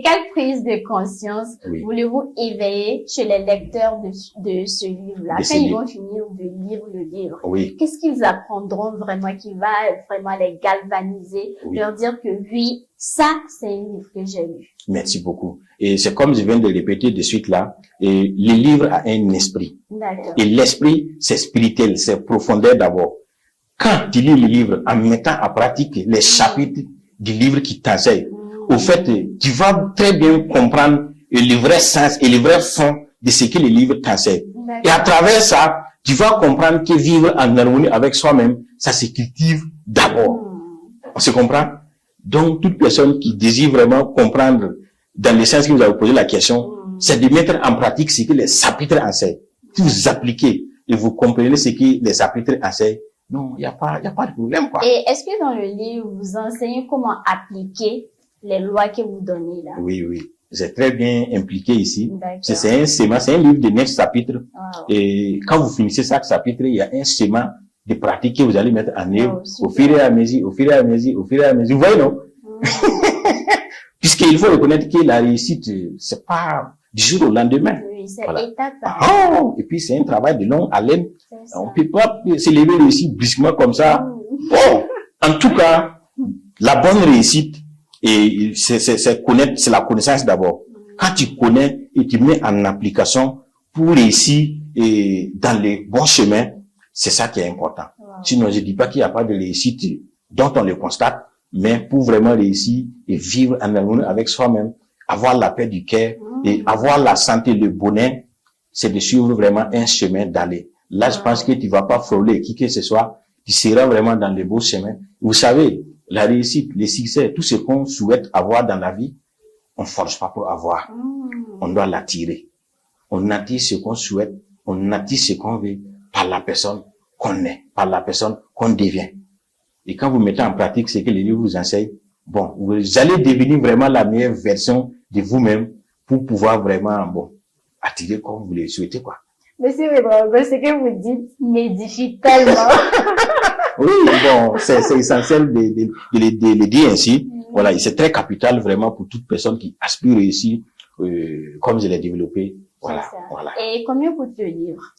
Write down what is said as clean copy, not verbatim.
Quelle prise de conscience Oui. voulez-vous éveiller chez les lecteurs de ce livre-là? De ce Quand ils livre. vont finir de lire le livre, Oui. qu'est-ce qu'ils apprendront vraiment qui va vraiment les galvaniser, Oui. leur dire que oui, ça, c'est un livre que j'ai lu. Merci beaucoup. Et c'est comme je viens de répéter de suite là, et le livre a un esprit. D'accord. Et l'esprit, c'est spirituel, c'est profondeur d'abord. Quand tu lis le livre en mettant en pratique les chapitres du livre qui t'enseigne, au fait, tu vas très bien comprendre le vrai sens et le vrai fond de ce que le livre t'enseigne. Et à travers ça, tu vas comprendre que vivre en harmonie avec soi-même, ça se cultive d'abord. On se comprend? Donc, toute personne qui désire vraiment comprendre dans le sens que vous avez posé la question, c'est de mettre en pratique ce que les chapitres enseignent. Si vous appliquez et vous comprenez ce que les chapitres enseignent, non, il n'y a pas de problème, quoi. Et est-ce que dans le livre, vous enseignez comment appliquer les lois que vous donnez là? Oui, oui. C'est très bien impliqué ici. C'est un schéma, c'est un livre de 9 chapitres. Wow. Et quand vous finissez chaque chapitre, il y a un schéma de pratique que vous allez mettre en œuvre au fur et à mesure, au fur et à mesure, au fur et à mesure. Vous voyez, non? Puisqu'il faut reconnaître que la réussite, c'est pas du jour au lendemain. Oui, c'est Voilà. étape par étape. Et puis c'est un travail de longue haleine. Ça. On peut pas s'élever aussi brusquement comme ça. Oh, en tout cas, la bonne réussite, et c'est connaître, c'est la connaissance d'abord. Quand tu connais et tu mets en application pour réussir et dans les bons chemins, c'est ça qui est important. Sinon, je dis pas qu'il n'y a pas de réussite dont on le constate, mais pour vraiment réussir et vivre en harmonie avec soi-même, avoir la paix du cœur et avoir la santé, le bonheur, c'est de suivre vraiment un chemin d'aller. Là, je pense que tu vas pas frôler qui que ce soit, tu seras vraiment dans le beau chemin. Vous savez, la réussite, le succès, tout ce qu'on souhaite avoir dans la vie, on force pas pour avoir. On doit l'attirer. On attire ce qu'on souhaite, on attire ce qu'on veut par la personne qu'on est, par la personne qu'on devient. Et quand vous mettez en pratique ce que les livres vous enseignent, bon, vous allez devenir vraiment la meilleure version de vous-même pour pouvoir vraiment, bon, attirer comme vous le souhaitez, quoi. Monsieur Weber, ce que vous dites m'édifie tellement. Oui, bon, c'est essentiel de le dire ainsi. Voilà, et c'est très capital vraiment pour toute personne qui aspire ici, comme je l'ai développé. Voilà, voilà. Et combien coûte le livre?